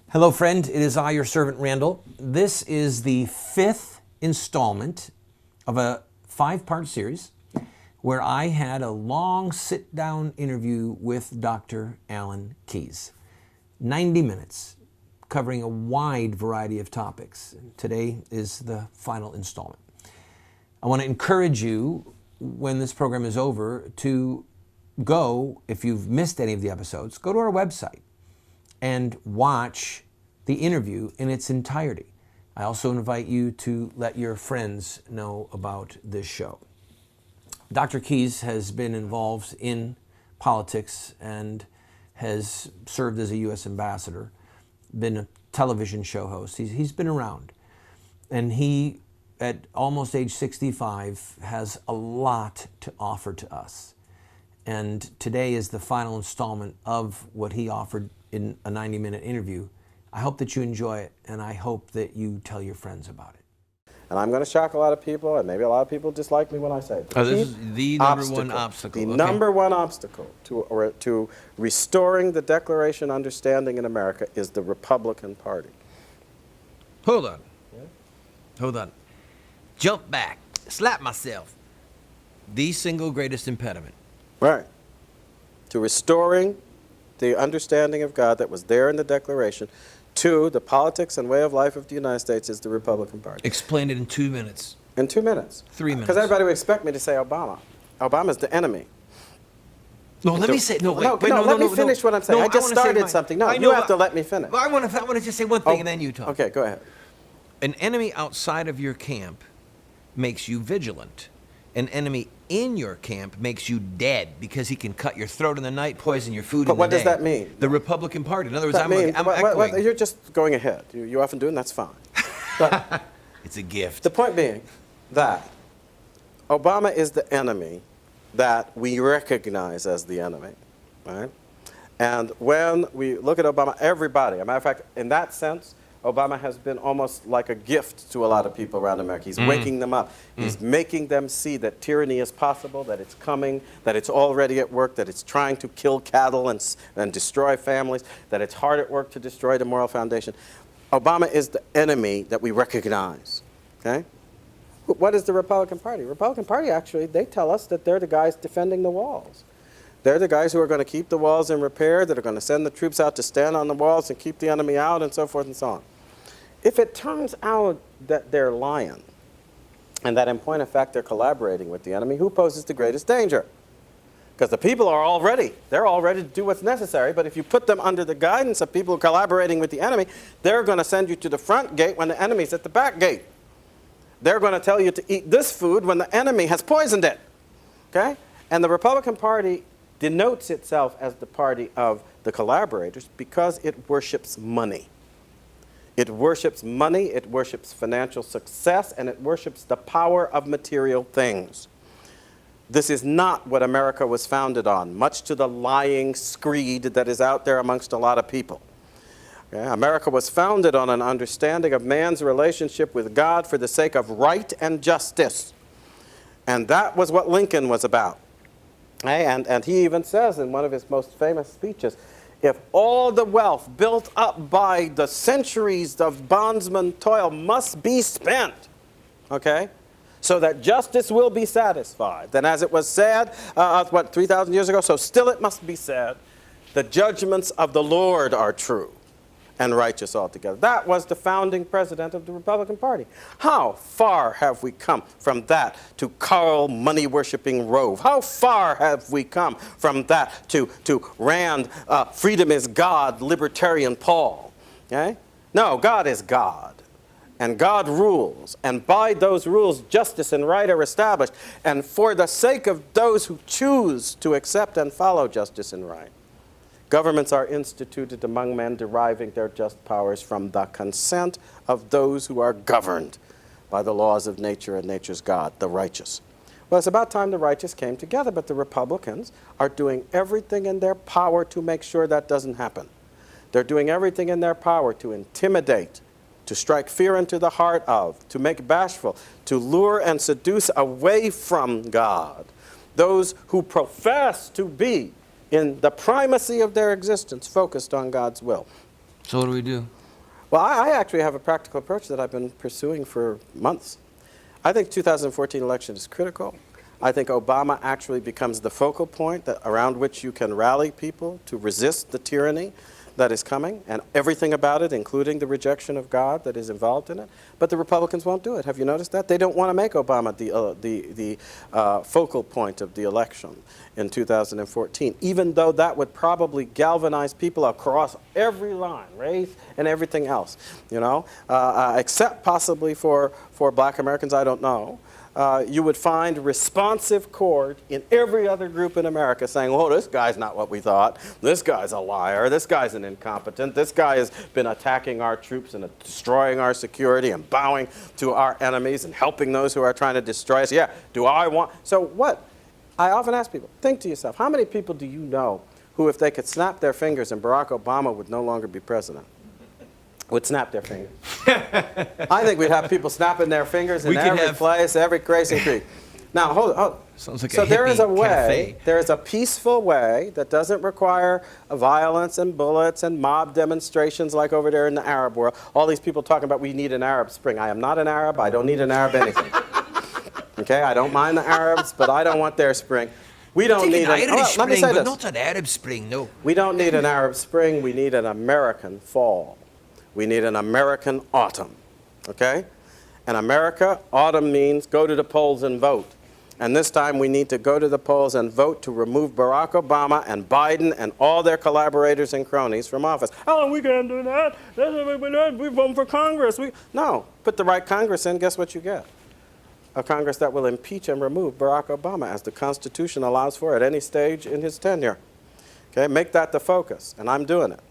Hello, friend. It is I, your servant, Randall. This is the 5th installment of a 5-part series where I had a long sit-down interview with Dr. Alan Keyes. 90 minutes, covering a wide variety of topics. Today is the final installment. I want to encourage you, when this program is over, to go, if you've missed any of the episodes, go to our website and watch the interview in its entirety. I also invite you to let your friends know about this show. Dr. Keyes has been involved in politics and has served as a U.S. ambassador, been a television show host. He's been around. And he, at almost age 65, has a lot to offer to us. And today is the final installment of what he offered in a 90-minute interview. I hope that you enjoy it, and I hope that you tell your friends about it. And I'm going to shock a lot of people, and maybe a lot of people dislike me when I say it. This is the number one obstacle. The number one obstacle to restoring the Declaration understanding in America is the Republican Party. Hold on. Yeah? Hold on. Jump back. Slap myself. The single greatest impediment. Right. To restoring the understanding of God that was there in the Declaration to the politics and way of life of the United States is the Republican Party. Explain it in 2 minutes. In 2 minutes. 3 minutes. Because everybody would expect me to say Obama. Obama's the enemy. No, let me say, let me finish what I'm saying. I just started something. No, you have to let me finish. I want to just say one thing and then you talk. Okay, go ahead. An enemy outside of your camp makes you vigilant. An enemy in your camp makes you dead because he can cut your throat in the night, poison your food in the day. But what does that mean? The Republican Party. In other words, I'm echoing. You're just going ahead. You often do, and that's fine. But it's a gift. The point being that Obama is the enemy that we recognize as the enemy, right? And when we look at Obama, everybody, as a matter of fact, in that sense, Obama has been almost like a gift to a lot of people around America. He's waking them up. He's making them see that tyranny is possible, that it's coming, that it's already at work, that it's trying to kill cattle and destroy families, that it's hard at work to destroy the moral foundation. Obama is the enemy that we recognize, okay? What is the Republican Party? The Republican Party, actually, they tell us that they're the guys defending the walls. They're the guys who are going to keep the walls in repair, that are going to send the troops out to stand on the walls and keep the enemy out, and so forth and so on. If it turns out that they're lying, and that in point of fact they're collaborating with the enemy, who poses the greatest danger? Because the people are all ready. They're all ready to do what's necessary, but if you put them under the guidance of people collaborating with the enemy, they're going to send you to the front gate when the enemy's at the back gate. They're going to tell you to eat this food when the enemy has poisoned it. Okay? And the Republican Party denotes itself as the party of the collaborators because it worships money. It worships money, it worships financial success, and it worships the power of material things. This is not what America was founded on, much to the lying screed that is out there amongst a lot of people. Okay? America was founded on an understanding of man's relationship with God for the sake of right and justice. And that was what Lincoln was about. And he even says in one of his most famous speeches, if all the wealth built up by the centuries of bondsman toil must be spent, okay, so that justice will be satisfied, then as it was said, 3,000 years ago, so still it must be said, the judgments of the Lord are true and righteous altogether. That was the founding president of the Republican Party. How far have we come from that to Karl money-worshipping Rove? How far have we come from that to Rand, freedom is God, libertarian Paul? Okay? No, God is God. And God rules. And by those rules, justice and right are established. And for the sake of those who choose to accept and follow justice and right, governments are instituted among men deriving their just powers from the consent of those who are governed by the laws of nature and nature's God, the righteous. Well, it's about time the righteous came together, but the Republicans are doing everything in their power to make sure that doesn't happen. They're doing everything in their power to intimidate, to strike fear into the heart of, to make bashful, to lure and seduce away from God those who profess to be in the primacy of their existence, focused on God's will. So what do we do? Well, I actually have a practical approach that I've been pursuing for months. I think 2014 election is critical. I think Obama actually becomes the focal point around which you can rally people to resist the tyranny that is coming, and everything about it, including the rejection of God that is involved in it. But the Republicans won't do it. Have you noticed that? They don't want to make Obama the focal point of the election in 2014, even though that would probably galvanize people across every line, race and everything else, you know, except possibly for black Americans, I don't know. You would find responsive chord in every other group in America saying, oh, this guy's not what we thought. This guy's a liar. This guy's an incompetent. This guy has been attacking our troops and destroying our security and bowing to our enemies and helping those who are trying to destroy us. Yeah, do I want... So what? I often ask people, think to yourself, how many people do you know who, if they could snap their fingers and Barack Obama would no longer be president, would snap their fingers? I think we'd have people snapping their fingers in every place, every crazy creek. Now, hold on. Sounds like so a there is a way, cafe. there is a peaceful way that doesn't require violence and bullets and mob demonstrations like over there in the Arab world. All these people talking about we need an Arab Spring. I am not an Arab. I don't need an Arab anything. Okay, I don't mind the Arabs, but I don't want their spring. We don't need an Irish Spring, let me say but this. not an Arab Spring, no. We don't need an Arab Spring. We need an American fall. We need an American autumn, okay? In America, autumn means go to the polls and vote. And this time we need to go to the polls and vote to remove Barack Obama and Biden and all their collaborators and cronies from office. Oh, we can't do that. We vote for Congress. No, put the right Congress in, guess what you get? A Congress that will impeach and remove Barack Obama as the Constitution allows for at any stage in his tenure. Okay, make that the focus, and I'm doing it.